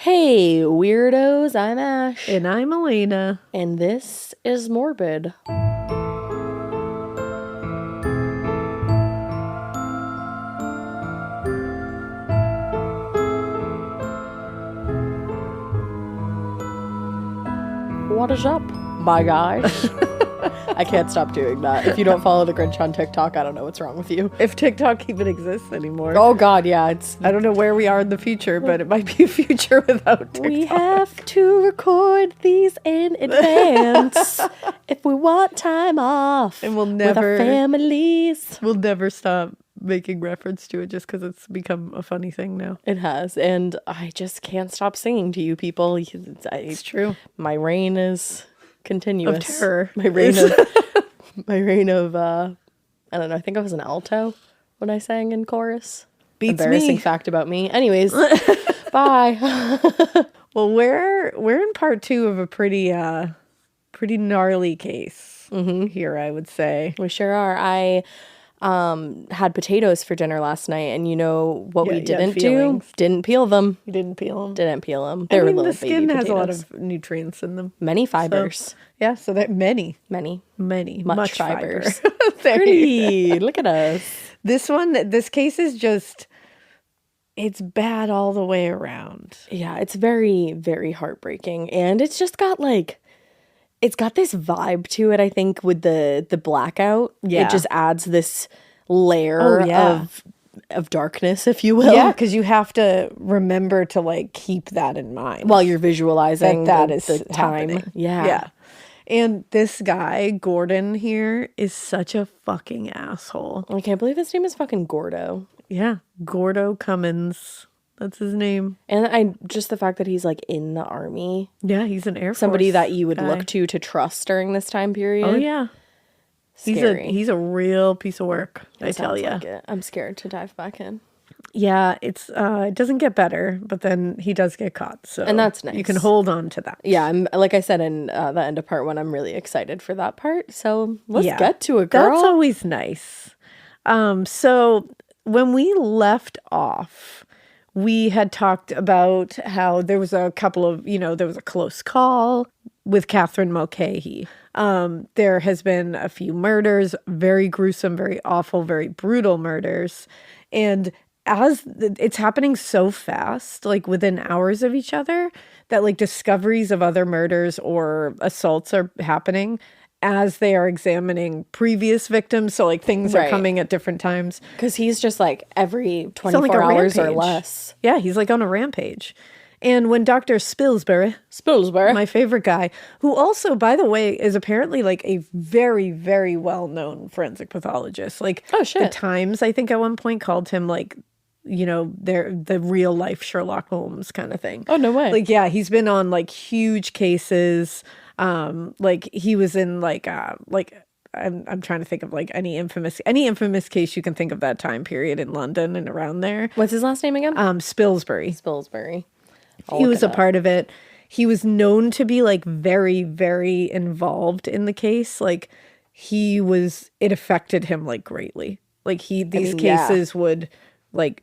Hey, weirdos, I'm Ash. And I'm Elena. And this is Morbid. What is up, my guys? I can't stop doing that. If you don't follow the Grinch on TikTok, I don't know what's wrong with you. If TikTok even exists anymore. Oh god, yeah, I don't know where we are in the future, but it might be a future without TikTok. We have to record these in advance if we want time off. And with our families. We'll never stop making reference to it just because it's become a funny thing now. It has, and I just can't stop singing to you people. It's true. My reign is continuous. Of terror. My reign of I don't know, I think I was an alto when I sang in chorus. Beats Embarrassing me. fact about me. Anyways, bye. Well, we're in part 2 of a pretty gnarly case here, I would say. We sure are. I had potatoes for dinner last night, and you know what we didn't do? Didn't peel them. You didn't peel them? Didn't peel them. They were little the skin baby has a lot potatoes. of nutrients in them. Many fibers. So, yeah, so that many. Much fibers. Pretty. Look at us. This case is just, it's bad all the way around. Yeah, it's very, very heartbreaking. And it's just got it's got this vibe to it, I think, with the blackout. Yeah. It just adds this layer of darkness, if you will. Yeah, because you have to remember to keep that in mind. While you're visualizing that is the time. happening. Yeah. Yeah. And this guy, Gordon here, is such a fucking asshole. I can't believe his name is fucking Gordo. Yeah. Gordo Cummins. That's his name. And just the fact that he's in the army. Yeah, he's an Air Force Somebody that you would guy. look to trust during this time period. Oh, yeah. Scary. He's a real piece of work, I It tell sounds you. like it. I'm scared to dive back in. Yeah, it doesn't get better, but then he does get caught. So And that's nice. You can hold on to that. Yeah, I'm like I said in the end of part 1, I'm really excited for that part. So let's Yeah. get to it, girl. That's always nice. So when we left off, we had talked about how there was a couple of, there was a close call with Catherine Mulcahy. There has been a few murders, very gruesome, very awful, very brutal murders. And as it's happening so fast, within hours of each other, that discoveries of other murders or assaults are happening as they are examining previous victims. So things are coming at different times. Because he's just every 24 hours or less. Yeah, he's on a rampage. And when Dr. Spilsbury, my favorite guy, who also, by the way, is apparently a very, very well-known forensic pathologist. Oh, shit. The Times, I think at one point called him the real life Sherlock Holmes kind of thing. Oh, no way. Yeah, he's been on huge cases. He was in I'm trying to think of any infamous case you can think of that time period in London and around there. What's his last name again? Spilsbury. I'll He look was it a up. part of it. He was known to be very, very involved in the case. It affected him greatly. These cases would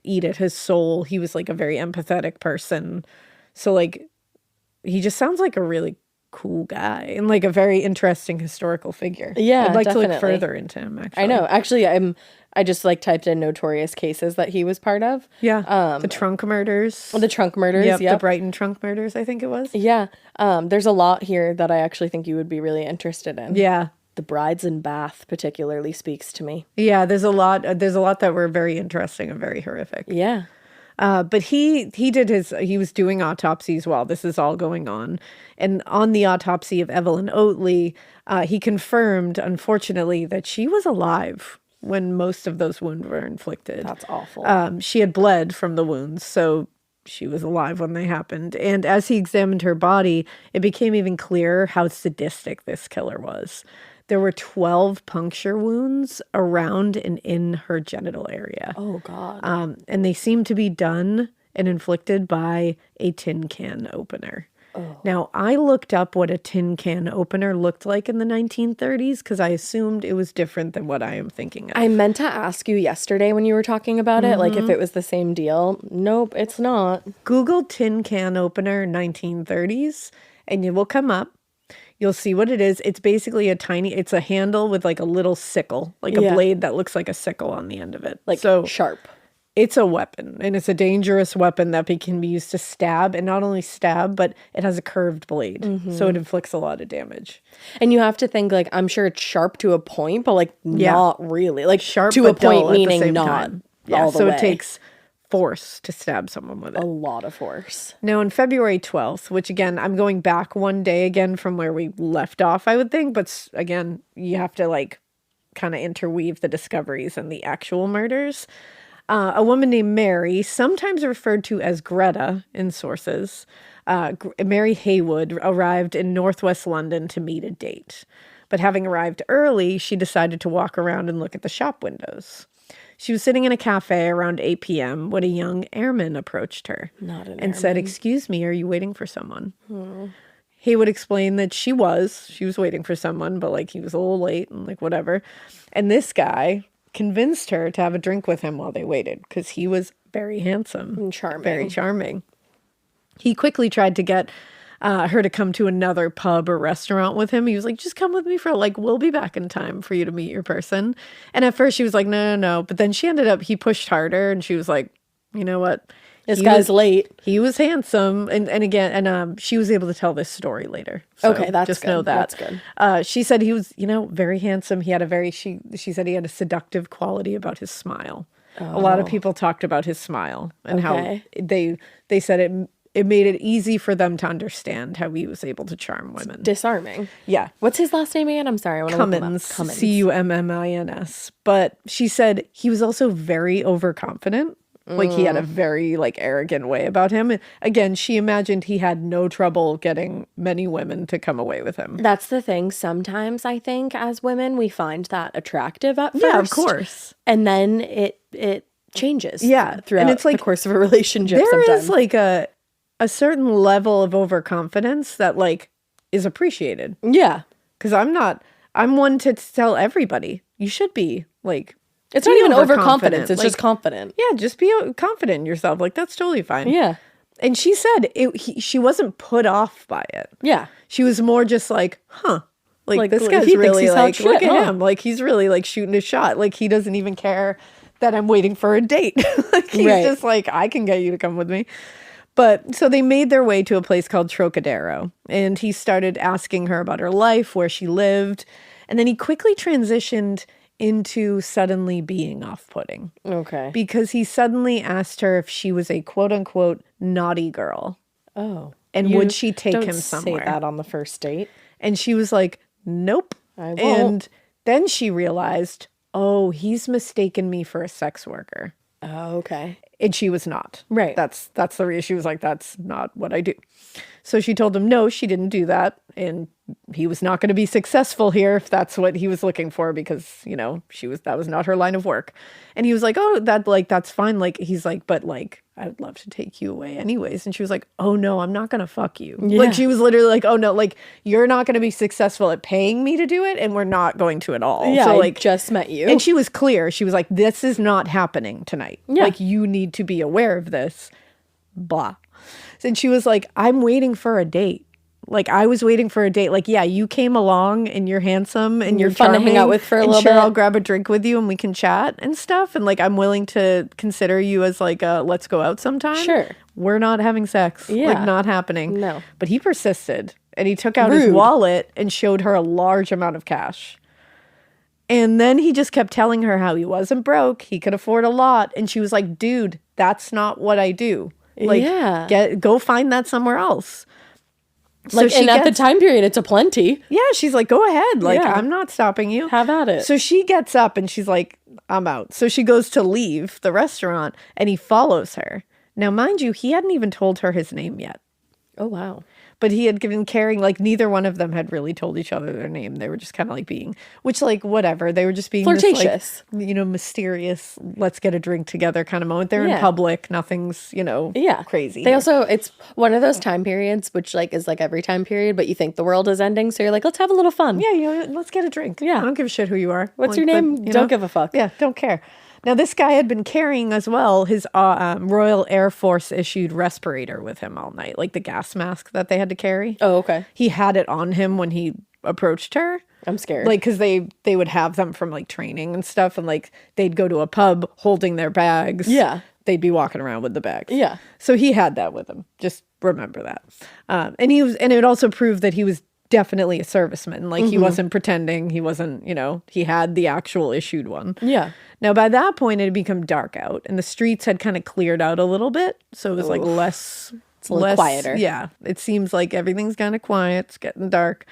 eat at his soul. He was a very empathetic person. So he just sounds like a really cool guy and a very interesting historical figure. Yeah, I'd like to definitely. look further into him, actually. I know. Actually, I just typed in notorious cases that he was part of. Yeah. The trunk murders. The trunk murders. Yep, Yep. the Brighton trunk murders, I think it was. Yeah. There's a lot here that I actually think you would be really interested in. Yeah. The Brides in Bath particularly speaks to me. Yeah, there's a lot that were very interesting and very horrific. Yeah. But he was doing autopsies while this is all going on. And on the autopsy of Evelyn Oatley, he confirmed, unfortunately, that she was alive when most of those wounds were inflicted. That's awful. She had bled from the wounds, so she was alive when they happened. And as he examined her body, it became even clearer how sadistic this killer was. There were 12 puncture wounds around and in her genital area. Oh, God. And they seemed to be done and inflicted by a tin can opener. Now, I looked up what a tin can opener looked like in the 1930s because I assumed it was different than what I am thinking of. I meant to ask you yesterday when you were talking about it, like if it was the same deal. Nope, it's not. Google tin can opener 1930s and it will come up. You'll see what it is. It's basically it's a handle with like a little sickle, like a blade that looks like a sickle on the end of it. Like so sharp. It's a weapon, and it's a dangerous weapon that can be used to stab, and not only stab, but it has a curved blade, so it inflicts a lot of damage. And you have to think, like, I'm sure it's sharp to a point, but, like, not really. Like, Sharp to but a point, dull at the meaning same not time. Yeah, all the so way. it takes force to stab someone with it. A lot of force. Now, on February 12th, which, again, I'm going back one day again from where we left off, I would think, but, again, you have to, like, kind of interweave the discoveries and the actual murders. A woman named Mary, sometimes referred to as Greta in sources, Mary Haywood, arrived in northwest London to meet a date. But having arrived early, she decided to walk around and look at the shop windows. She was sitting in a cafe around 8 p.m. when a young airman approached her and said, "Excuse me, are you waiting for someone?" Haywood explained that she was waiting for someone, but like he was a little late and like whatever. And this guy convinced her to have a drink with him while they waited because he was very handsome and charming. Very charming. He quickly tried to get her to come to another pub or restaurant with him. He was like, just come with me for like, we'll be back in time for you to meet your person. And at first she was like, no. But then he pushed harder and she was like, you know what? This guy's late. He was handsome. And she was able to tell this story later. So okay, that's just good. know that. That's good. She said he was, very handsome. He had she said he had a seductive quality about his smile. A lot of people talked about his smile and how they said it made it easy for them to understand how he was able to charm women. Disarming. Yeah. What's his last name again? I'm sorry. I want to look him up. Cummins. Cummins. But she said he was also very overconfident. Like he had a very like arrogant way about him. And again, she imagined he had no trouble getting many women to come away with him. That's the thing. Sometimes I think as women, we find that attractive at first. Yeah, of course. And then it changes. Yeah. Throughout and it's like, the course of a relationship there sometimes. is like a certain level of overconfidence that like is appreciated. Yeah. Because I'm one to tell everybody, you should be like, it's not even overconfidence. It's just confident. Yeah, just be confident in yourself. Like, that's totally fine. Yeah. And she said she wasn't put off by it. Yeah. She was more just like, huh. Like this guy's he really thinks he's like, hot look shit, at him. Like, he's really like shooting a shot. Like, he doesn't even care that I'm waiting for a date. Like, he's just like, I can get you to come with me. But so they made their way to a place called Trocadero. And he started asking her about her life, where she lived. And then he quickly transitioned into suddenly being off-putting. Okay. Because he suddenly asked her if she was a quote-unquote naughty girl. Oh. And would she take him Don't somewhere? say that on the first date. And she was like, nope. I won't. And then she realized, oh, he's mistaken me for a sex worker. Oh, okay. And she was not. Right. That's the reason. She was like, that's not what I do. So she told him, no, she didn't do that. And he was not going to be successful here if that's what he was looking for, because, that was not her line of work. And he was like, oh, that's fine. Like, he's like, but like, I would love to take you away anyways. And she was like, oh no, I'm not going to fuck you. Yeah. Like, she was literally like, oh no, like, you're not going to be successful at paying me to do it. And we're not going to at all. Yeah. So, like, I just met you. And she was clear. She was like, this is not happening tonight. Yeah. Like, you need to be aware of this. Blah. And she was like, I'm waiting for a date. Like, I was waiting for a date. Like, yeah, you came along and you're handsome and you're fun charming, to hang out with for a little sure, bit. I'll grab a drink with you and we can chat and stuff. And like, I'm willing to consider you as like a let's go out sometime. Sure. We're not having sex. Yeah. Like, not happening. No. But he persisted and he took out his wallet and showed her a large amount of cash. And then he just kept telling her how he wasn't broke. He could afford a lot. And she was like, dude, that's not what I do. Like, go find that somewhere else. So at the time period, it's a plenty. Yeah, she's like, go ahead. Like, I'm not stopping you. Have at it. So she gets up and she's like, I'm out. So she goes to leave the restaurant and he follows her. Now, mind you, he hadn't even told her his name yet. Oh, wow. But he had been carrying, like, neither one of them had really told each other their name. They were just kind of like being, which, like, whatever. They were just being Flirtatious. This, like, mysterious, let's get a drink together kind of moment. They're in public. Nothing's, crazy. They also, it's one of those time periods, which, like, is like every time period, but you think the world is ending. So you're like, let's have a little fun. Yeah, let's get a drink. Yeah. I don't give a shit who you are. What's your name? Don't give a fuck. Yeah, don't care. Now, this guy had been carrying as well his Royal Air Force issued respirator with him all night, like the gas mask that they had to carry. Oh, okay. He had it on him when he approached her. I'm scared. Like, because they would have them from, like, training and stuff, and, like, they'd go to a pub holding their bags. Yeah. They'd be walking around with the bags. Yeah. So he had that with him. Just remember that. And it would also prove that he was definitely a serviceman. Like, he wasn't pretending. He wasn't, he had the actual issued one. Yeah. Now, by that point, it had become dark out, and the streets had kind of cleared out a little bit. So it was like less... It's a little quieter. Yeah. It seems like everything's kind of quiet. It's getting dark.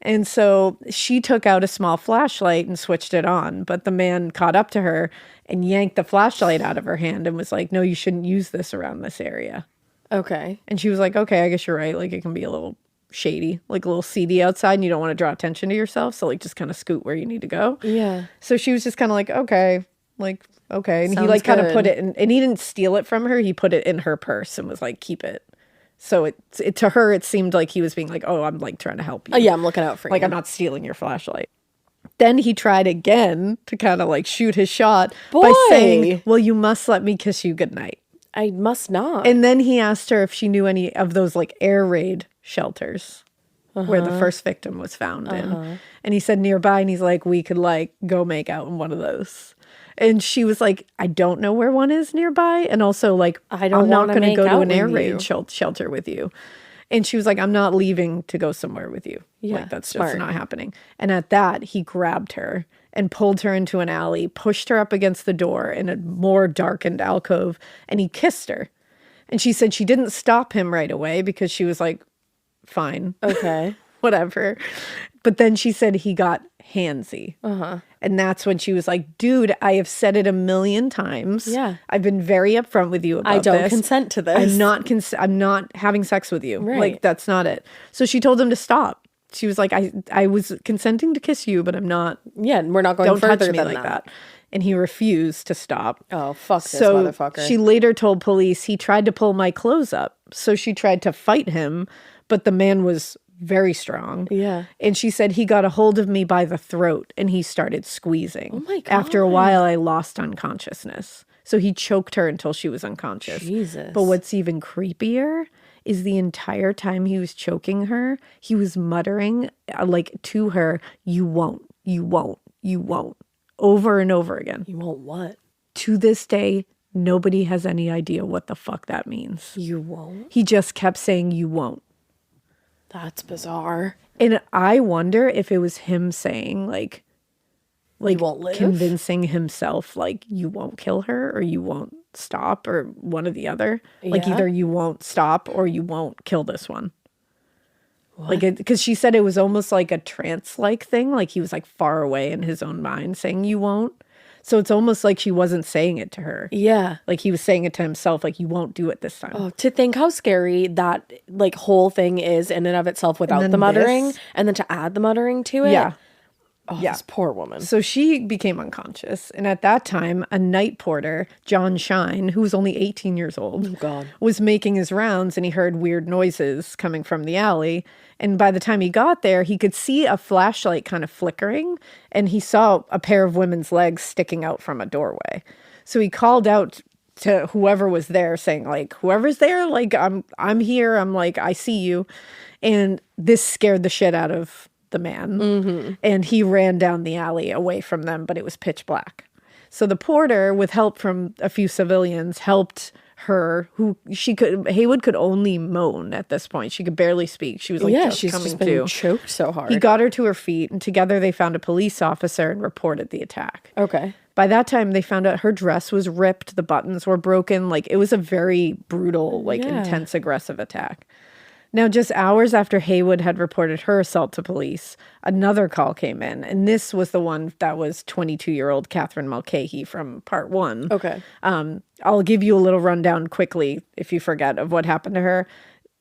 And so she took out a small flashlight and switched it on. But the man caught up to her and yanked the flashlight out of her hand and was like, no, you shouldn't use this around this area. Okay. And she was like, okay, I guess you're right. Like, it can be a little shady, like a little seedy outside, and you don't want to draw attention to yourself. So, like, just kind of scoot where you need to go. Yeah. So she was just kind of like, okay. And Sounds he, like, kind of good. put it in, and he didn't steal it from her. He put it in her purse and was like, keep it. So it to her, it seemed like he was being like, oh, I'm, like, trying to help you. Oh, yeah, I'm looking out for you. Like, I'm not stealing your flashlight. Then he tried again to kind of, like, shoot his shot by saying, well, you must let me kiss you goodnight. I must not. And then he asked her if she knew any of those, like, air raid shelters where the first victim was found in. And he said nearby, and he's like, we could, like, go make out in one of those. And she was like, I don't know where one is nearby. And also, like, I'm not going to go to an air raid shelter with you. And she was like, I'm not leaving to go somewhere with you. Yeah, like, that's smart. just not happening. And at that, he grabbed her and pulled her into an alley, pushed her up against the door in a more darkened alcove, and he kissed her. And she said she didn't stop him right away because she was like, fine. Okay. Whatever. But then she said he got handsy. And that's when she was like, dude, I have said it 1,000,000 times. Yeah. I've been very upfront with you about this. I don't consent to this. I'm not having sex with you. Right. Like, that's not it. So she told him to stop. She was like, I was consenting to kiss you, but I'm not. Yeah, we're not going Don't further touch me than like that. And he refused to stop. Oh, fuck this So motherfucker. she later told police he tried to pull my clothes up. So she tried to fight him, but the man was very strong. Yeah. And she said he got a hold of me by the throat and he started squeezing. Oh my God. After a while, I lost unconsciousness. So he choked her until she was unconscious. Jesus. But what's even creepier is the entire time he was choking her, he was muttering like to her, you won't, you won't, you won't, over and over again. You won't what? To this day, nobody has any idea what the fuck that means. You won't? He just kept saying, you won't. That's bizarre. And I wonder if it was him saying, like You won't live? convincing himself, like, you won't kill her or you won't stop, or one or the other. Like, Yeah. either you won't stop or you won't kill this one. What? Like, because she said it was almost like a trance-like thing. Like, he was, like, far away in his own mind saying, you won't. So it's almost like she wasn't saying it to her. Yeah. Like, he was saying it to himself, like, you won't do it this time. Oh, to think how scary that, like, whole thing is in and of itself without then the muttering. this. And then to add the muttering to it. Yeah. Oh, Yeah. this poor woman. So she became unconscious. And at that time, a night porter, John Shine, who was only 18 years old, Oh, God. was making his rounds and he heard weird noises coming from the alley. And by the time he got there, he could see a flashlight kind of flickering and he saw a pair of women's legs sticking out from a doorway. So he called out to whoever was there saying, like, whoever's there, like, I'm here. I'm like, I see you. And this scared the shit out of the man. And he ran down the alley away from them, but it was pitch black. So the porter, with help from a few civilians, helped her, Haywood could only moan at this point. She could barely speak. She was like, Yeah, just she's coming just been to. choked so hard. He got her to her feet, and together they found a police officer and reported the attack. Okay. By that time, they found out her dress was ripped, the buttons were broken. Like, it was a very brutal, like, Yeah. intense, aggressive attack. Now, just hours after Haywood had reported her assault to police, another call came in, and this was the one that was 22-year-old Catherine Mulcahy from part 1. Okay. I'll give you a little rundown quickly, if you forget, of what happened to her.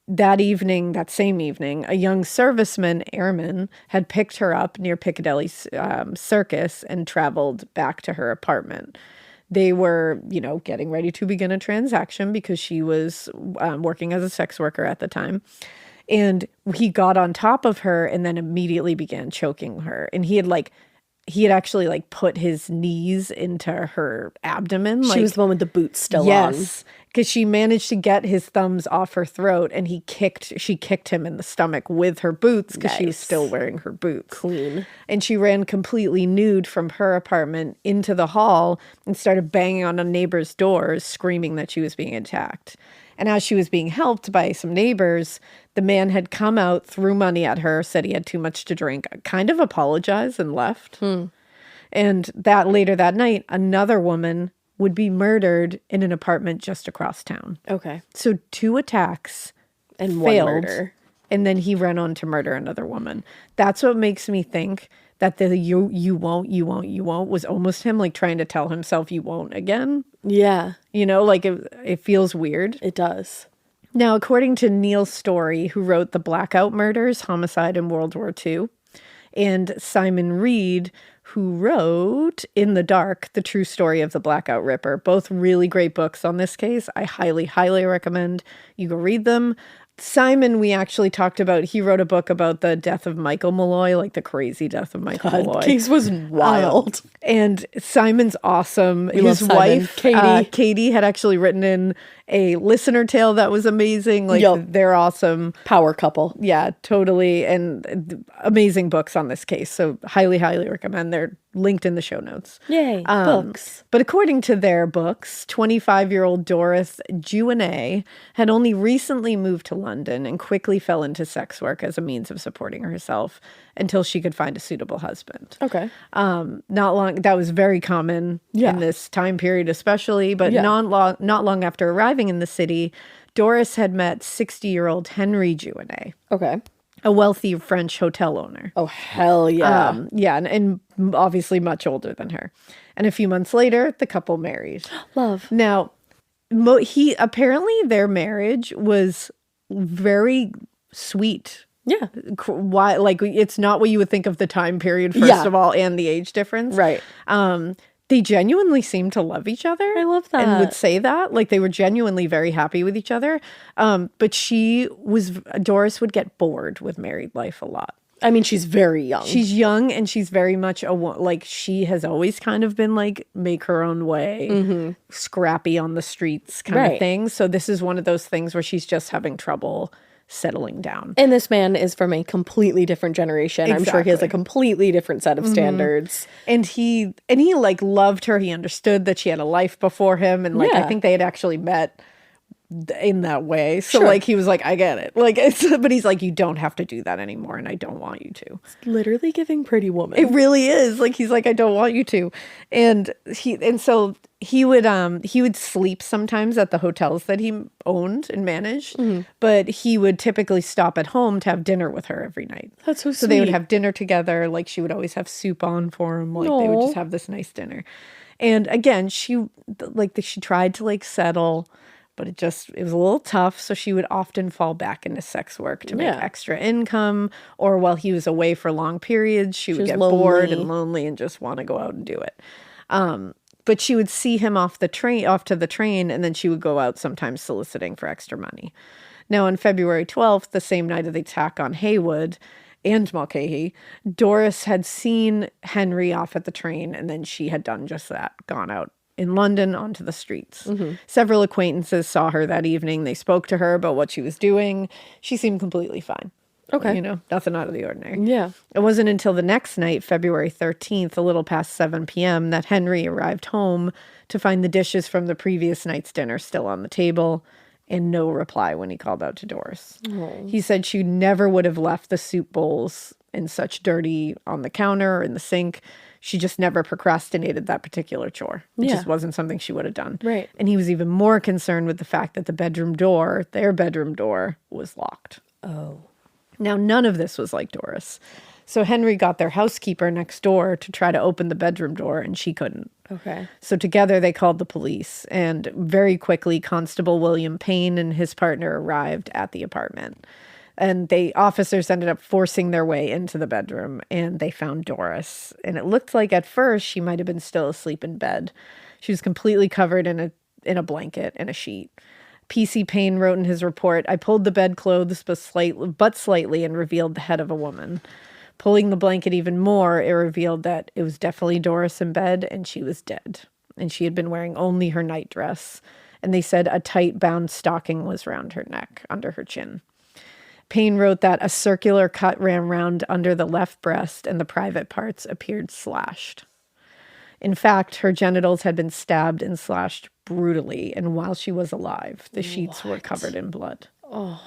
that evening, that same evening, a young serviceman, airman, had picked her up near Piccadilly Circus and traveled back to her apartment. They were, getting ready to begin a transaction because she was working as a sex worker at the time. And he got on top of her and then immediately began choking her. And he had actually put his knees into her abdomen. She was the one with the boots still on. Yes, because she managed to get his thumbs off her throat, and she kicked him in the stomach with her boots because she was still wearing her boots. Clean. And she ran completely nude from her apartment into the hall and started banging on a neighbor's doors, screaming that she was being attacked. And as she was being helped by some neighbors, the man had come out, threw money at her, said he had too much to drink, kind of apologized and left. And that later that night, another woman would be murdered in an apartment just across town. Okay. So 2 attacks and failed, one murder. And then he ran on to murder another woman. That's what makes me think that the you won't was almost him trying to tell himself you won't again. Yeah. It feels weird. It does. Now, according to Neil Story, who wrote The Blackout Murders, Homicide in World War II, and Simon Reed, who wrote In the Dark, The True Story of the Blackout Ripper, both really great books on this case. I highly, highly recommend you go read them. Simon, we actually talked about, he wrote a book about the death of Michael Malloy, the crazy death of Michael Malloy. The case was wild. And Simon's awesome. We love His Simon. wife, Katie. Katie, had actually written in a listener tale that was amazing. Yep. They're awesome. Power couple. Yeah, totally. And amazing books on this case. So highly, highly recommend. They're linked in the show notes. Yay, books. But according to their books, 25-year-old Doris Joubert had only recently moved to London and quickly fell into sex work as a means of supporting herself until she could find a suitable husband. Okay. That was very common in this time period especially, but not long after arriving in the city, Doris had met 60-year-old Henry Joubert. Okay. A wealthy French hotel owner. Oh, hell yeah. And obviously much older than her. And a few months later, the couple married. Love. Now, apparently their marriage was very sweet. Yeah. Why? It's not what you would think of the time period, first of all, and the age difference. Right. They genuinely seemed to love each other. I love that. And would say that. They were genuinely very happy with each other. But Doris would get bored with married life a lot. I mean, she's very young. She's young and she's very much she has always kind of been make her own way, scrappy on the streets kind of thing. So this is one of those things where she's just having trouble settling down. And this man is from a completely different generation. Exactly. I'm sure he has a completely different set of standards. And he loved her. He understood that she had a life before him. And I think they had actually met in that way. So sure. He was I get it. But he's you don't have to do that anymore. And I don't want you to. It's literally giving Pretty Woman. It really is. He's I don't want you to. So he would sleep sometimes at the hotels that he owned and managed, but he would typically stop at home to have dinner with her every night. That's so sweet. So they would have dinner together. She would always have soup on for him. They would just have this nice dinner. And again, she tried to settle, but it was a little tough. So she would often fall back into sex work to make extra income, or while he was away for long periods, she would get bored and lonely and just want to go out and do it. But she would see him off to the train, and then she would go out sometimes soliciting for extra money. Now, on February 12th, the same night of the attack on Haywood and Mulcahy, Doris had seen Henry off at the train, and then she had done just that, gone out in London onto the streets. Several acquaintances saw her that evening. They spoke to her about what she was doing. She seemed completely fine. Okay. Nothing out of the ordinary. Yeah. It wasn't until the next night, February 13th, a little past 7 p.m., that Henry arrived home to find the dishes from the previous night's dinner still on the table and no reply when he called out to Doris. Oh. He said she never would have left the soup bowls in such dirty on the counter or in the sink. She just never procrastinated that particular chore. It just wasn't something she would have done. Right. And he was even more concerned with the fact that their bedroom door, was locked. Oh. Now, none of this was like Doris. So Henry got their housekeeper next door to try to open the bedroom door, and she couldn't. Okay. So together they called the police, and very quickly Constable William Payne and his partner arrived at the apartment. And officers ended up forcing their way into the bedroom, and they found Doris. And it looked like at first she might have been still asleep in bed. She was completely covered in a blanket and a sheet. P.C. Payne wrote in his report, "I pulled the bedclothes but slightly and revealed the head of a woman. Pulling the blanket even more, it revealed that it was definitely Doris in bed, and she was dead. And she had been wearing only her nightdress. And they said a tight bound stocking was round her neck, under her chin." Payne wrote that a circular cut ran round under the left breast, and the private parts appeared slashed. In fact, her genitals had been stabbed and slashed brutally, and while she was alive, the sheets were covered in blood. Oh.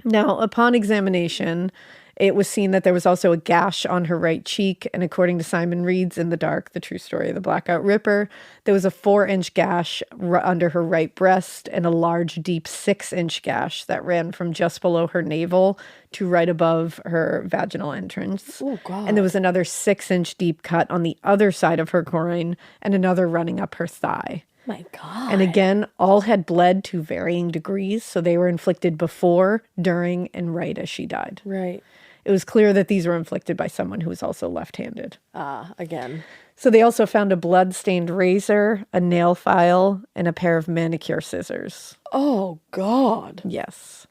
Now, upon examination, it was seen that there was also a gash on her right cheek, and according to Simon Reed's In the Dark, the true story of the Blackout Ripper, there was a 4-inch gash under her right breast and a large, deep 6-inch gash that ran from just below her navel to right above her vaginal entrance. Oh, God. And there was another 6-inch deep cut on the other side of her groin and another running up her thigh. My God. And again, all had bled to varying degrees, so they were inflicted before, during, and right as she died. Right. It was clear that these were inflicted by someone who was also left-handed. Again. So they also found a blood-stained razor, a nail file, and a pair of manicure scissors. Oh, God. Yes.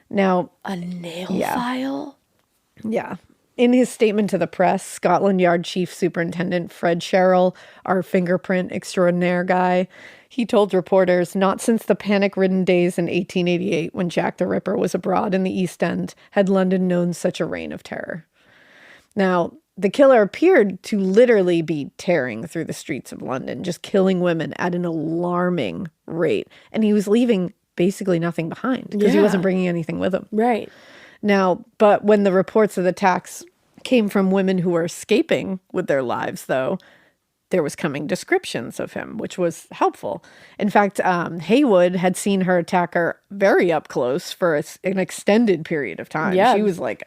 Now, A nail file? yeah. In his statement to the press, Scotland Yard Chief Superintendent Fred Sherrill, our fingerprint extraordinaire guy, he told reporters, "Not since the panic-ridden days in 1888 when Jack the Ripper was abroad in the East End had London known such a reign of terror." Now, the killer appeared to literally be tearing through the streets of London, just killing women at an alarming rate. And he was leaving basically nothing behind because he wasn't bringing anything with him. Right. Now, but when the reports of the attacks came from women who were escaping with their lives, though, there was coming descriptions of him, which was helpful. In fact, Haywood had seen her attacker very up close for an extended period of time. Yeah. She was like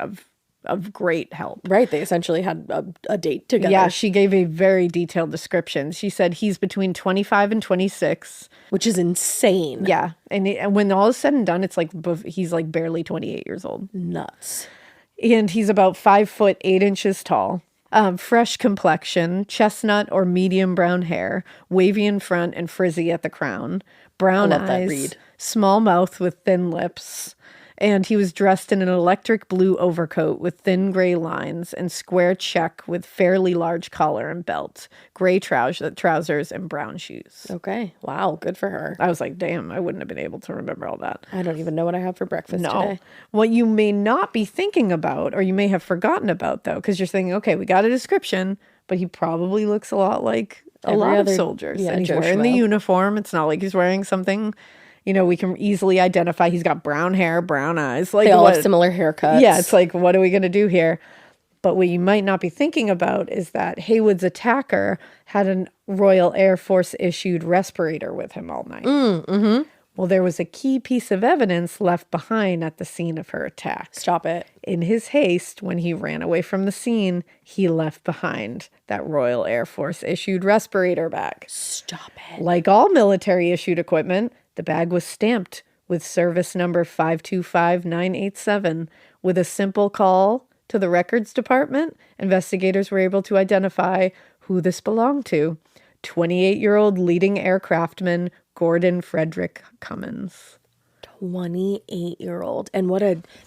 of great help. Right. They essentially had a date together. Yeah, she gave a very detailed description. She said he's between 25 and 26. Which is insane. Yeah. And when all is said and done, it's like he's like barely 28 years old. Nuts. And he's about 5 foot 8 inches tall. Fresh complexion, chestnut or medium brown hair, wavy in front and frizzy at the crown, brown I love that eyes, read. small mouth with thin lips. And he was dressed in an electric blue overcoat with thin gray lines and square check with fairly large collar and belt, gray trousers and brown shoes. Okay. Wow. Good for her. I was like, damn, I wouldn't have been able to remember all that. I don't even know what I have for breakfast today. What you may not be thinking about, or you may have forgotten about, though, because you're thinking, okay, we got a description, but he probably looks a lot like a lot of soldiers. yeah, and he's Joe wearing the Schmo. uniform. It's not like he's wearing something, we can easily identify. He's got brown hair, brown eyes. Like They all have similar haircuts. Yeah, it's like, what are we going to do here? But what you might not be thinking about is that Haywood's attacker had a Royal Air Force issued respirator with him all night. Well, there was a key piece of evidence left behind at the scene of her attack. Stop it. In his haste, when he ran away from the scene, he left behind that Royal Air Force issued respirator bag. Stop it. Like all military issued equipment, the bag was stamped with service number 525987. With a simple call to the records department, investigators were able to identify who this belonged to. 28-year-old leading aircraftman Gordon Frederick Cummins. 28-year-old. And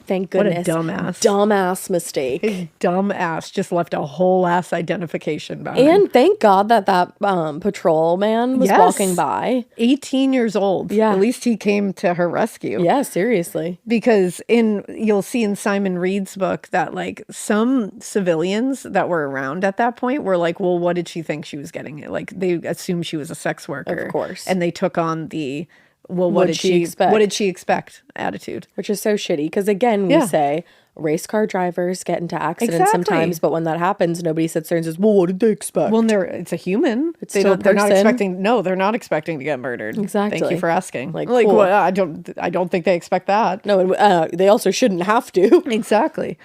thank What a goodness. dumbass. Dumbass mistake. His dumb ass just left a whole ass identification behind. And thank God that patrol man was Yes. walking by. 18 years old. Yeah. At least he came to her rescue. Yeah, seriously. Because you'll see in Simon Reed's book that like some civilians that were around at that point were like, well, what did she think she was getting? Like they assumed she was a sex worker. Of course. And they took on the, well, What did she expect? What did she expect attitude. Which is so shitty. Because again, we say race car drivers get into accidents Exactly. sometimes, but when that happens, nobody sits there and says, well, what did they expect? Well, it's a human. still a they're not person. expecting. No, they're not expecting to get murdered. Exactly. Thank you for asking. Like, cool. well, I don't think they expect that. No, and they also shouldn't have to. Exactly.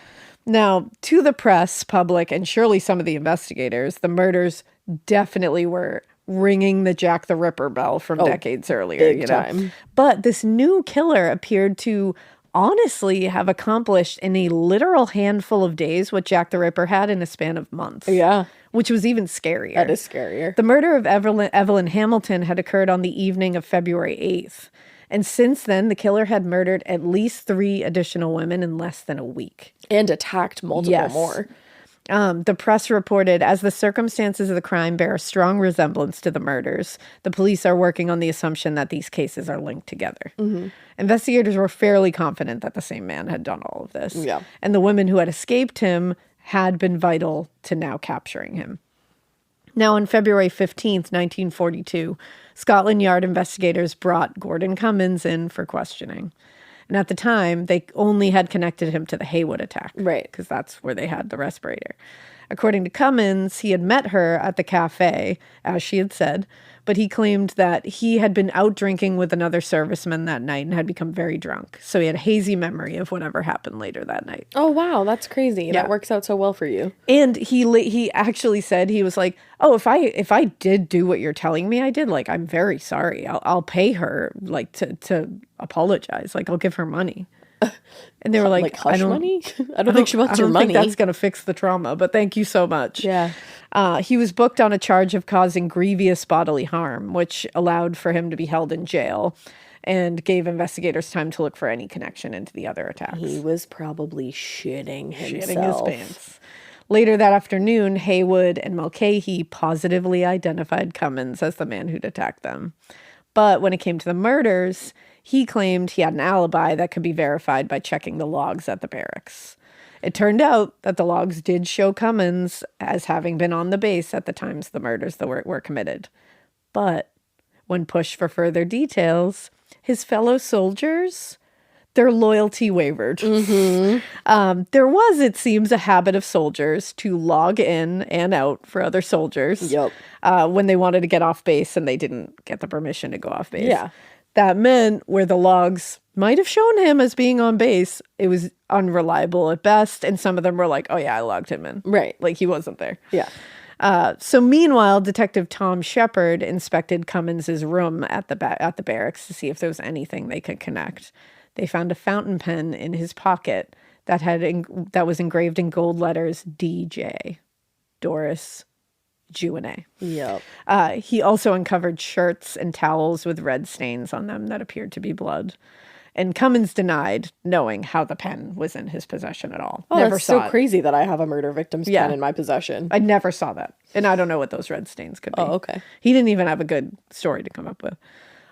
Now, to the press, public, and surely some of the investigators, the murders definitely were ringing the Jack the Ripper bell from decades earlier. big time. But this new killer appeared to honestly have accomplished in a literal handful of days what Jack the Ripper had in a span of months. Yeah. Which was even scarier. That is scarier. The murder of Evelyn Hamilton had occurred on the evening of February 8th. And since then, the killer had murdered at least 3 additional women in less than a week. And attacked multiple more. The press reported, as the circumstances of the crime bear a strong resemblance to the murders, the police are working on the assumption that these cases are linked together. Investigators were fairly confident that the same man had done all of this. Yeah. And the women who had escaped him had been vital to now capturing him. Now, on February 15th, 1942, Scotland Yard investigators brought Gordon Cummins in for questioning. And at the time, they only had connected him to the Haywood attack. Right. Because that's where they had the respirator. According to Cummins, he had met her at the cafe, as she had said, but he claimed that he had been out drinking with another serviceman that night and had become very drunk. So he had a hazy memory of whatever happened later that night. Oh, wow. That's crazy. That works out so well for you. And he actually said, he was like, oh, if I did do what you're telling me I did, like, I'm very sorry. I'll pay her, like, to apologize. Like, I'll give her money. And they were like hush money? I don't think she wants your money. I don't think that's going to fix the trauma, but thank you so much. Yeah. He was booked on a charge of causing grievous bodily harm, which allowed for him to be held in jail and gave investigators time to look for any connection into the other attacks. He was probably shitting himself. Shitting his pants. Later that afternoon, Haywood and Mulcahy positively identified Cummins as the man who'd attacked them. But when it came to the murders, he claimed he had an alibi that could be verified by checking the logs at the barracks. It turned out that the logs did show Cummins as having been on the base at the times the murders that were committed. But when pushed for further details, his fellow soldiers, their loyalty wavered. There was, it seems, a habit of soldiers to log in and out for other soldiers when they wanted to get off base and they didn't get the permission to go off base. Yeah. That meant where the logs might have shown him as being on base, it was unreliable at best. And some of them were like, oh, yeah, I logged him in. Right. Like he wasn't there. Yeah. So meanwhile, Detective Tom Shepard inspected Cummins's room at the barracks to see if there was anything they could connect. They found a fountain pen in his pocket that was engraved in gold letters DJ, Doris Joubert. Yep. He also uncovered shirts and towels with red stains on them that appeared to be blood. And Cummins denied knowing how the pen was in his possession at all. Oh, Never that's saw so it. crazy that I have a murder victim's pen in my possession. I never saw that. And I don't know what those red stains could be. Oh, okay. He didn't even have a good story to come up with.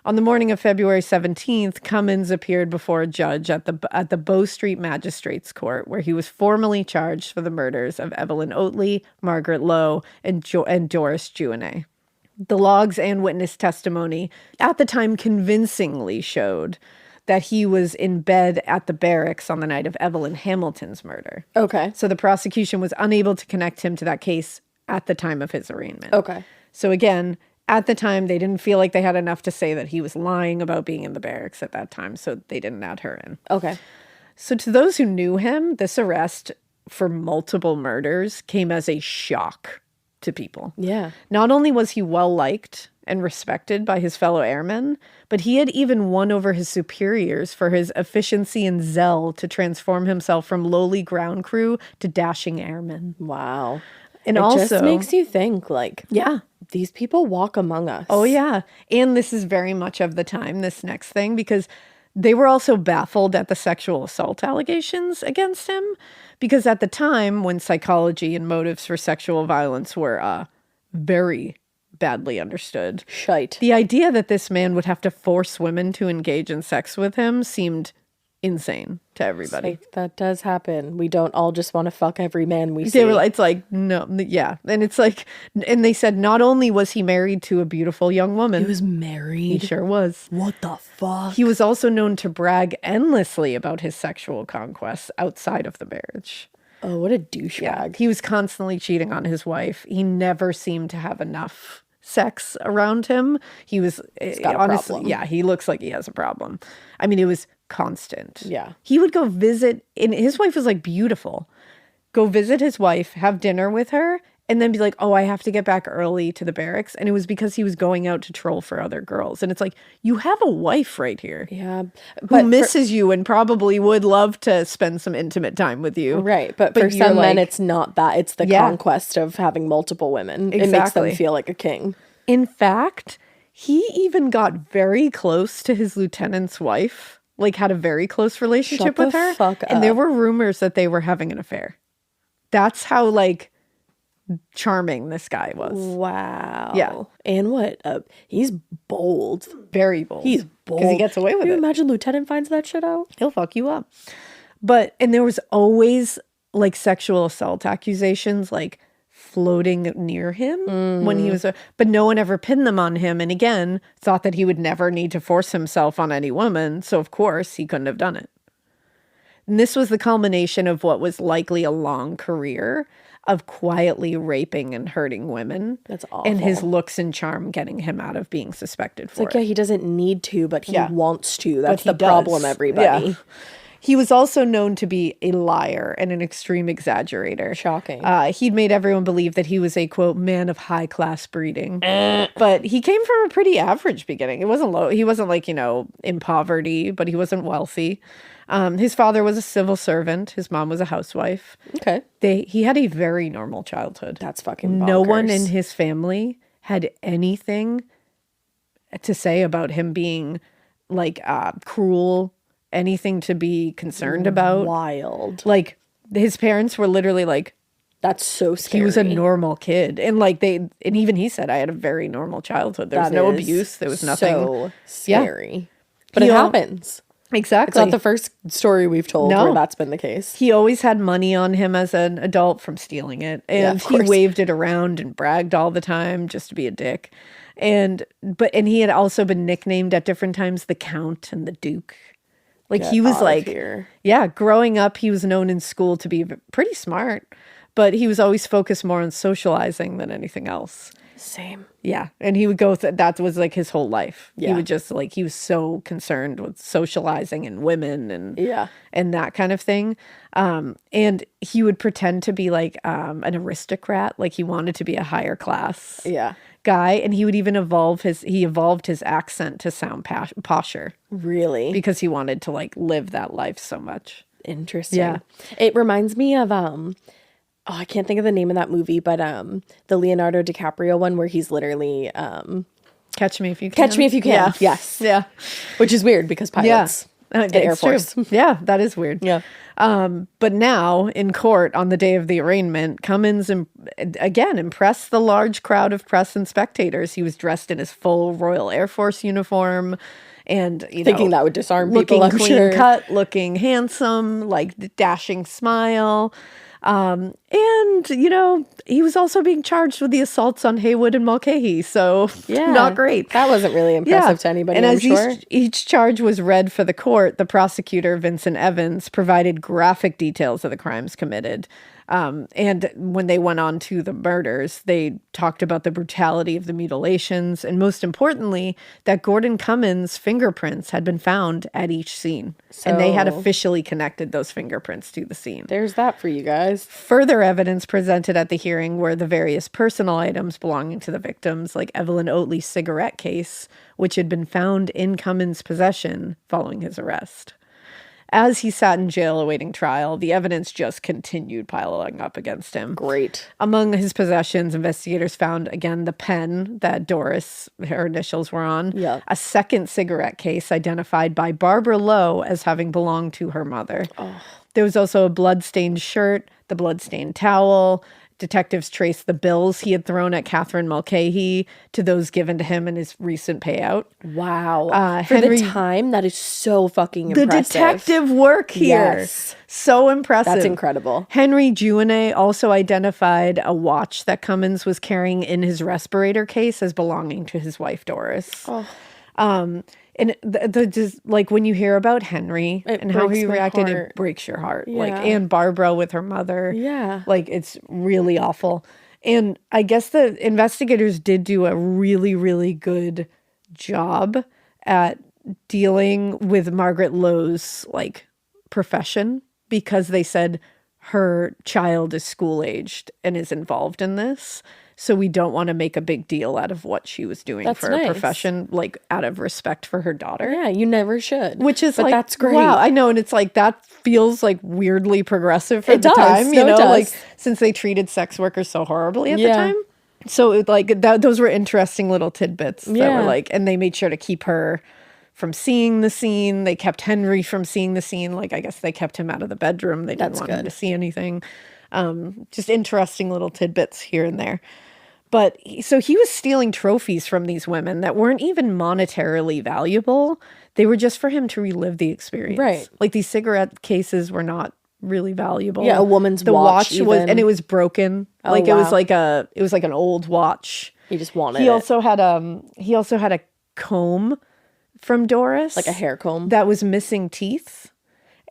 On the morning of February 17th, Cummins appeared before a judge at the Bow Street Magistrates Court, where he was formally charged for the murders of Evelyn Oatley, Margaret Lowe, and Doris Joubert. The logs and witness testimony at the time convincingly showed that he was in bed at the barracks on the night of Evelyn Hamilton's murder. Okay. So the prosecution was unable to connect him to that case at the time of his arraignment. Okay. So again, at the time, they didn't feel like they had enough to say that he was lying about being in the barracks at that time, so they didn't add her in. Okay. So to those who knew him, this arrest for multiple murders came as a shock to people. Yeah. Not only was he well-liked and respected by his fellow airmen, but he had even won over his superiors for his efficiency and zeal to transform himself from lowly ground crew to dashing airman. Wow. And it also just makes you think, like, yeah, these people walk among us. Oh, yeah. And this is very much of the time, this next thing, because they were also baffled at the sexual assault allegations against him. Because at the time, when psychology and motives for sexual violence were very badly understood, Shite. the idea that this man would have to force women to engage in sex with him seemed insane to everybody. Like, that does happen. We don't all just want to fuck every man we see. It's like, no, yeah. And it's like, and they said not only was he married to a beautiful young woman. He was married? He sure was. What the fuck? He was also known to brag endlessly about his sexual conquests outside of the marriage. Oh, what a douchebag. Yeah. He was constantly cheating on his wife. He never seemed to have enough sex around him. He's got a problem. Yeah, he looks like he has a problem. I mean, it was constant. Yeah. He would go visit, and his wife was like beautiful. go visit his wife, have dinner with her, and then be like, oh, I have to get back early to the barracks. And it was because he was going out to troll for other girls. And it's like, you have a wife right here. Yeah. Who misses you and probably would love to spend some intimate time with you. Right. But for some men, it's not that. It's the conquest of having multiple women. Exactly. It makes them feel like a king. In fact, he even got very close to his lieutenant's wife, like had a very close relationship with her. And there were rumors that they were having an affair. That's how, like, charming this guy was. Wow. Yeah. And what? He's bold. Very bold. He's bold. Because he gets away with Can it. you imagine Lieutenant finds that shit out? He'll fuck you up. And there was always, like, sexual assault accusations, like, floating near him when he was but no one ever pinned them on him, and again thought that he would never need to force himself on any woman, so of course he couldn't have done it. And this was the culmination of what was likely a long career of quietly raping and hurting women. That's awful. And his looks and charm getting him out of being suspected for it. Yeah, he doesn't need to, but he wants to. That's the does. problem, everybody. Yeah. He was also known to be a liar and an extreme exaggerator. Shocking. He'd made everyone believe that he was a, quote, man of high-class breeding. But he came from a pretty average beginning. It wasn't low. He wasn't, like, in poverty, but he wasn't wealthy. His father was a civil servant. His mom was a housewife. Okay. He had a very normal childhood. That's fucking bonkers. No one in his family had anything to say about him being, like, cruel, anything to be concerned about. Wild. Like, his parents were literally like, that's so scary. he was a normal kid. And like and even he said, I had a very normal childhood. There was no abuse. There was nothing. So scary. Yeah. But it happens. Exactly. It's not the first story we've told where that's been the case. He always had money on him as an adult from stealing it. And he waved it around and bragged all the time just to be a dick. And he had also been nicknamed at different times the Count and the Duke. Like, he was like, growing up, he was known in school to be pretty smart, but he was always focused more on socializing than anything else. Same. Yeah. And he would go, that was like his whole life. Yeah. He would just like, he was so concerned with socializing and women and that kind of thing. And he would pretend to be like an aristocrat, like he wanted to be a higher class guy. And he would even evolved his accent to sound posher. Really? Because he wanted to like live that life so much. Interesting. Yeah. It reminds me of, I can't think of the name of that movie, but the Leonardo DiCaprio one where he's literally Catch Me If You Can. Catch Me If You Can. Yeah. Yes. Yeah. Which is weird because pilots. The Air Force. Yeah, that is weird. Yeah. But now in court on the day of the arraignment, Cummins again impressed the large crowd of press and spectators. He was dressed in his full Royal Air Force uniform. And, thinking that would disarm people, looking clean cut, looking handsome, like dashing smile. And, he was also being charged with the assaults on Haywood and Mulcahy. So not great. That wasn't really impressive to anybody, and I'm as sure. Each charge was read for the court, the prosecutor, Vincent Evans, provided graphic details of the crimes committed. And when they went on to the murders, they talked about the brutality of the mutilations, and most importantly, that Gordon Cummins' fingerprints had been found at each scene. And they had officially connected those fingerprints to the scene. There's that for you guys. Further evidence presented at the hearing were the various personal items belonging to the victims, like Evelyn Oatley's cigarette case, which had been found in Cummins' possession following his arrest. As he sat in jail awaiting trial, the evidence just continued piling up against him. Great. Among his possessions, investigators found, again, the pen that Doris, her initials were on, a second cigarette case identified by Barbara Lowe as having belonged to her mother. Oh. There was also a blood-stained shirt, the blood-stained towel. Detectives traced the bills he had thrown at Catherine Mulcahy to those given to him in his recent payout. Wow. For the time, that is so fucking impressive. The detective work here. Yes. So impressive. That's incredible. Henry Juanet also identified a watch that Cummins was carrying in his respirator case as belonging to his wife, Doris. Oh. And just like when you hear about Henry and how he reacted, it breaks your heart. Yeah. Like, and Barbara with her mother. Yeah. Like, it's really awful. And I guess the investigators did do a really, really good job at dealing with Margaret Lowe's, like, profession, because they said her child is school-aged and is involved in this. So we don't want to make a big deal out of what she was doing That's for nice. her profession, like out of respect for her daughter. Yeah, you never should. Which is but like, that's great. wow, I know. And it's like, that feels like weirdly progressive for It the does. time, No, you it know, does. like since they treated sex workers so horribly at the Yeah. time. So it, like those were interesting little tidbits that Yeah. were like, and they made sure to keep her from seeing the scene. They kept Henry from seeing the scene. Like, I guess they kept him out of the bedroom. They didn't That's want him good. to see anything. Just interesting little tidbits here and there. But so he was stealing trophies from these women that weren't even monetarily valuable. They were just for him to relive the experience. Right. Like these cigarette cases were not really valuable. Yeah, a woman's the watch was, even. and it was broken. Oh, like it was wow. like an old watch. He just wanted He it. also had a comb from Doris, Like a hair comb. that was missing teeth.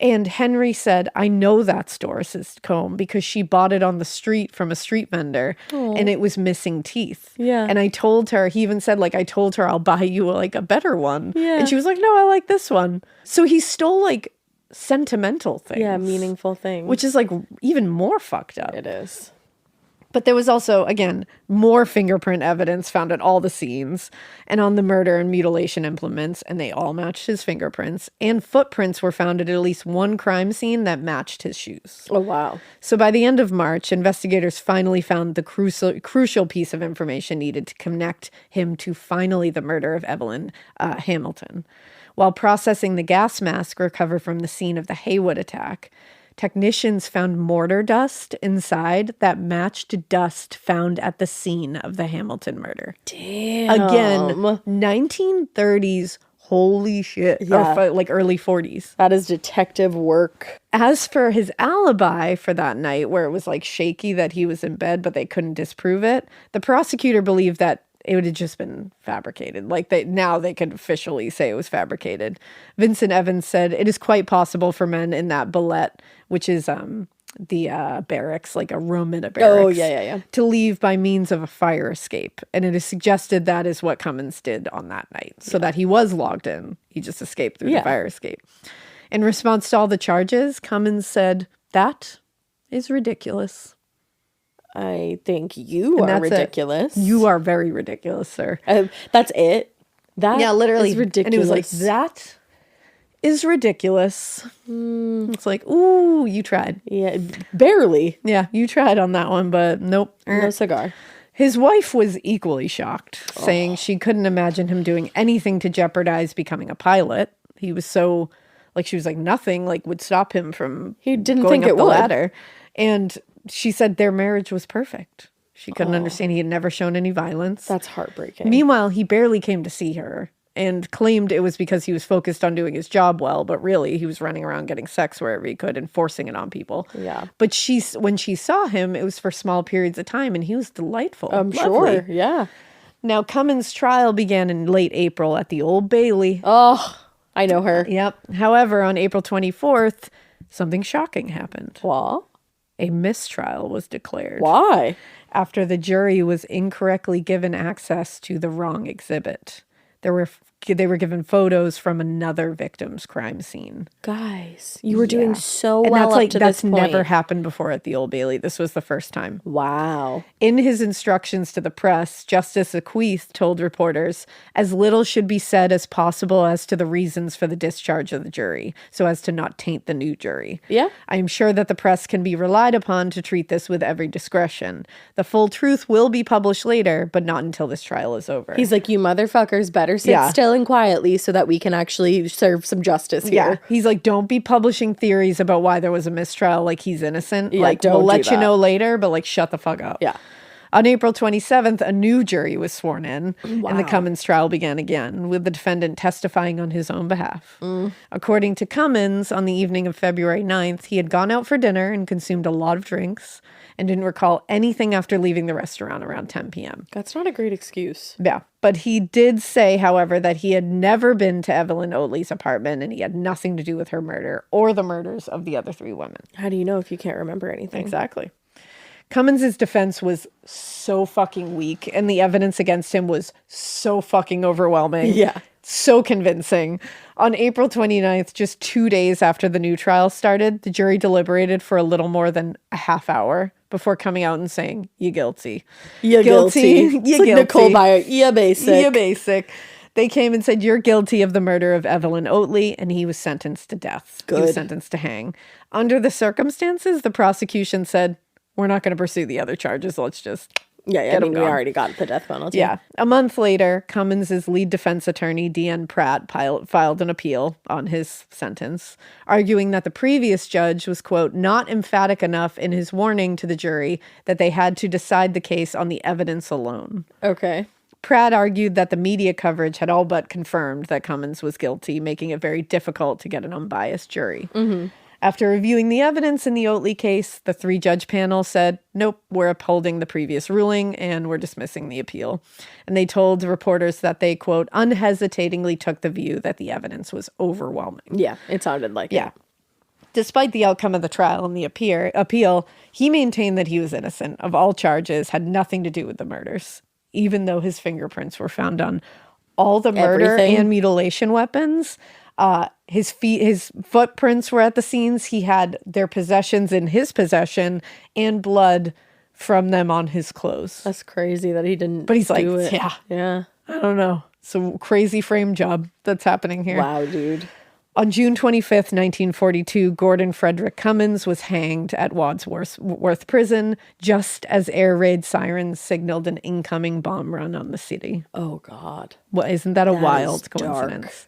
And Henry said, I know that's Doris's comb because she bought it on the street from a street vendor and it was missing teeth. Yeah. And I told her, he even said, like, I told her I'll buy you like a better one. Yeah. And she was like, no, I like this one. So he stole like sentimental things. Yeah, meaningful things. Which is like even more fucked up. it is. But there was also, again, more fingerprint evidence found at all the scenes and on the murder and mutilation implements, and they all matched his fingerprints. And footprints were found at least one crime scene that matched his shoes. Oh, wow. So by the end of March, investigators finally found the crucial piece of information needed to connect him to finally the murder of Evelyn Hamilton. While processing the gas mask recovered from the scene of the Haywood attack, technicians found mortar dust inside that matched dust found at the scene of the Hamilton murder. Damn. Again, 1930s, holy shit. Yeah. Or like early 40s. That is detective work. As for his alibi for that night, where it was like shaky that he was in bed, but they couldn't disprove it, the prosecutor believed that it would have just been fabricated. Like now they could officially say it was fabricated. Vincent Evans said, it is quite possible for men in that billet, which is the barracks, like a room in a barracks. Oh, yeah. To leave by means of a fire escape. And it is suggested that is what Cummins did on that night. So that he was logged in. He just escaped through the fire escape. In response to all the charges, Cummins said, that is ridiculous. I think you And are that's it. ridiculous. You are very ridiculous, sir. That's it. That Yeah, literally. is ridiculous. And he was like, that is ridiculous. It's like, ooh, you tried. Yeah, barely. Yeah, you tried on that one, but nope. No cigar. His wife was equally shocked, saying she couldn't imagine him doing anything to jeopardize becoming a pilot. He was so, like, she was like, nothing like would stop him from He didn't going think up it the would. ladder. And she said their marriage was perfect. She couldn't understand. He had never shown any violence. That's heartbreaking. Meanwhile, he barely came to see her and claimed it was because he was focused on doing his job well, but really he was running around getting sex wherever he could and forcing it on people. Yeah. But when she saw him, it was for small periods of time, and he was delightful. I'm lovely. sure. Yeah. Now, Cummins' trial began in late April at the Old Bailey. Oh, I know her. Yep. However, on April 24th, something shocking happened. What? A mistrial was declared. Why? After the jury was incorrectly given access to the wrong exhibit. They were given photos from another victim's crime scene. Guys, you were doing so And well that's up like to that's this point. never happened before at the Old Bailey. This was the first time. Wow. In his instructions to the press, Justice Aquith told reporters, as little should be said as possible as to the reasons for the discharge of the jury, so as to not taint the new jury. Yeah. I am sure that the press can be relied upon to treat this with every discretion. The full truth will be published later, but not until this trial is over. He's like, you motherfuckers better sit Yeah. still and quietly so that we can actually serve some justice Yeah. here. He's like, don't be publishing theories about why there was a mistrial like he's innocent. Yeah, like, don't we'll do let you that. know later, but like, shut the fuck up. Yeah. On April 27th, a new jury was sworn in, and the Wow. Cummins trial began again, with the defendant testifying on his own behalf. According to Cummins, on the evening of February 9th, he had gone out for dinner and consumed a lot of drinks and didn't recall anything after leaving the restaurant around 10 p.m. That's not a great excuse. Yeah, but he did say, however, that he had never been to Evelyn Oatley's apartment and he had nothing to do with her murder or the murders of the other three women. How do you know if you can't remember anything? Exactly. Cummins' defense was so fucking weak, and the evidence against him was so fucking overwhelming. Yeah. So convincing. On April 29th, just 2 days after the new trial started, the jury deliberated for a little more than a half hour before coming out and saying, "You guilty. You guilty. You It's like guilty. Nicole Byer. Yeah, basic. You basic." They came and said, "You're guilty of the murder of Evelyn Oatley," and he was sentenced to death. He was Good. sentenced to hang. Under the circumstances, the prosecution said, "We're not going to pursue the other charges. Let's just Yeah, I get mean, him we gone." already got the death penalty. Yeah. A month later, Cummins' lead defense attorney, D.N. Pratt, filed an appeal on his sentence, arguing that the previous judge was, quote, "not emphatic enough in his warning to the jury that they had to decide the case on the evidence alone." Okay. Pratt argued that the media coverage had all but confirmed that Cummins was guilty, making it very difficult to get an unbiased jury. After reviewing the evidence in the Oatley case, the 3-judge panel said, "Nope, we're upholding the previous ruling and we're dismissing the appeal." And they told reporters that they, quote, "unhesitatingly took the view that the evidence was overwhelming." Yeah, it sounded like Yeah. it. Despite the outcome of the trial and the appeal, he maintained that he was innocent of all charges, had nothing to do with the murders, even though his fingerprints were found on all the murder Everything. and mutilation weapons. His footprints were at the scenes. He had their possessions in his possession and blood from them on his clothes. That's crazy that he didn't. But he's like, do it. yeah, Yeah. I don't know. It's a crazy frame job that's happening here. Wow, dude. On June 25th, 1942, Gordon Frederick Cummins was hanged at Wadsworth Prison just as air raid sirens signaled an incoming bomb run on the city. Oh, God. Well, isn't that a That wild is dark. coincidence?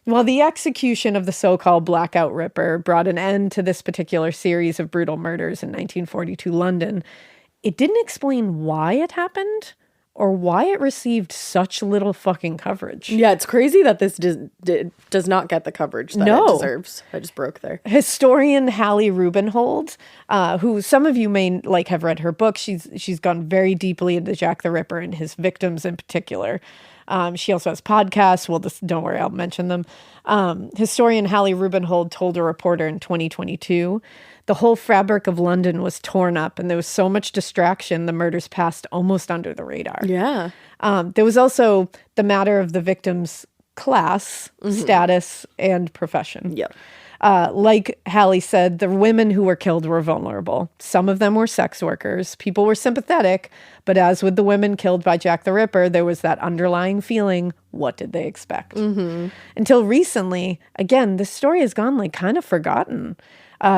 Well, the execution of the so-called Blackout Ripper brought an end to this particular series of brutal murders in 1942 London. It didn't explain why it happened or why it received such little fucking coverage. Yeah, it's crazy that this does not get the coverage that No. it deserves. I just broke there. Historian Hallie Rubenhold, who some of you may have read her book. She's gone very deeply into Jack the Ripper and his victims in particular. She also has podcasts. Well, don't worry, I'll mention them. Historian Hallie Rubenhold told a reporter in 2022, "The whole fabric of London was torn up and there was so much distraction, the murders passed almost under the radar." Yeah. There was also the matter of the victim's class, status, and profession. Yep. Like Hallie said, the women who were killed were vulnerable. Some of them were sex workers. People were sympathetic, but as with the women killed by Jack the Ripper, there was that underlying feeling, what did they expect? Until recently, again, this story has gone kind of forgotten.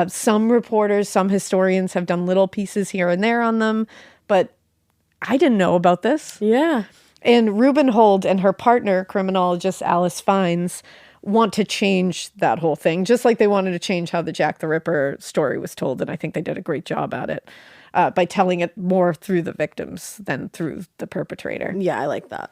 Some reporters, some historians have done little pieces here and there on them, but I didn't know about this. Yeah. And Rubenhold and her partner, criminologist Alice Fiennes, want to change that whole thing, just like they wanted to change how the Jack the Ripper story was told. And I think they did a great job at it by telling it more through the victims than through the perpetrator. Yeah, I like that.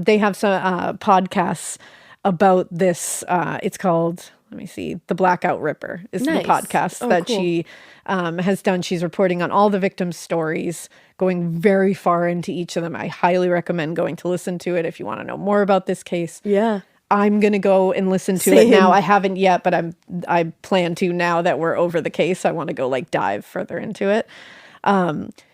They have some podcasts about this. It's called, let me see, The Blackout Ripper is Nice. the podcast that cool. she has done. She's reporting on all the victims' stories, going very far into each of them. I highly recommend going to listen to it if you want to know more about this case. Yeah. I'm going to go and listen to Same. it now. I haven't yet, but I plan to now that we're over the case. I want to go dive further into it.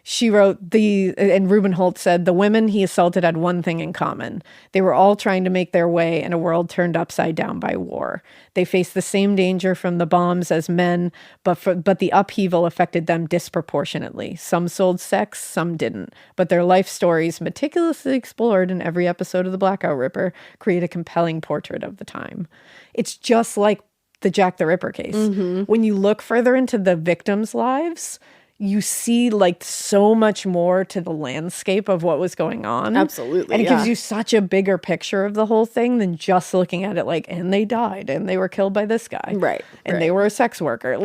She wrote and Rubenhold said, "The women he assaulted had one thing in common. They were all trying to make their way in a world turned upside down by war. They faced the same danger from the bombs as men, but the upheaval affected them disproportionately. Some sold sex, some didn't. But their life stories, meticulously explored in every episode of the Blackout Ripper, create a compelling portrait of the time." It's just like the Jack the Ripper case. When you look further into the victims' lives, you see so much more to the landscape of what was going on. Absolutely, And it yeah. gives you such a bigger picture of the whole thing than just looking at it and they died and they were killed by this guy. Right, And right. they were a sex worker.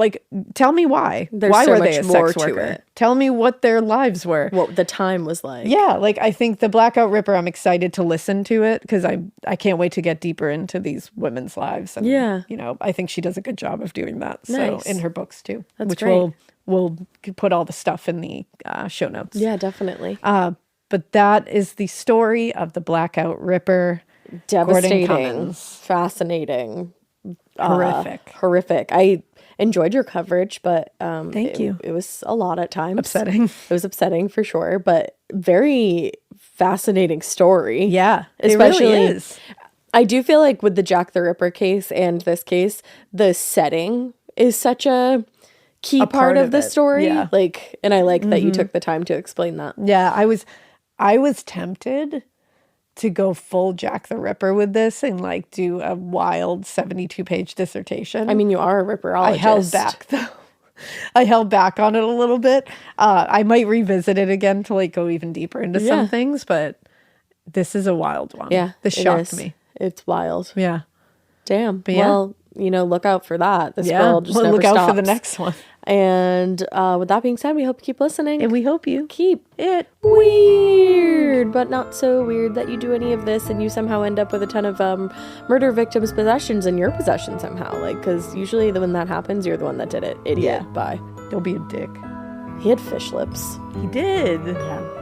Tell me why. There's why so were they a much more sex to worker? it. Tell me what their lives were. What the time was like. Yeah, I think the Blackout Ripper, I'm excited to listen to it because I can't wait to get deeper into these women's lives. And, Yeah. I think she does a good job of doing that. Nice. So in her books too, That's which great. we'll put all the stuff in the show notes. Yeah, definitely. But that is the story of the Blackout Ripper. Gordon Devastating. Cummins. Fascinating. Horrific. Horrific. enjoyed your coverage, but Thank you. It was a lot at times. Upsetting. It was upsetting for sure, but very fascinating story. Yeah, especially, it really is. I do feel like with the Jack the Ripper case and this case, the setting is such a key part of the story. Yeah. Like, and I like that you took the time to explain that. Yeah, I was tempted to go full Jack the Ripper with this and like do a wild 72-page dissertation. I mean, you are a ripperologist. I held back though. I held back on it a little bit. I might revisit it again to like go even deeper into some things, but this is a wild one. Yeah, This shocked me. It's wild. Yeah. Damn. But yeah. Well, look out for that. This girl just never look out for the stops. next one. And with that being said, we hope you keep listening. And we hope you keep it weird, but not so weird that you do any of this and you somehow end up with a ton of murder victims' possessions in your possession somehow. Like, because usually when that happens, you're the one that did it. Idiot. Yeah. Bye. Don't be a dick. He had fish lips. He did. Yeah.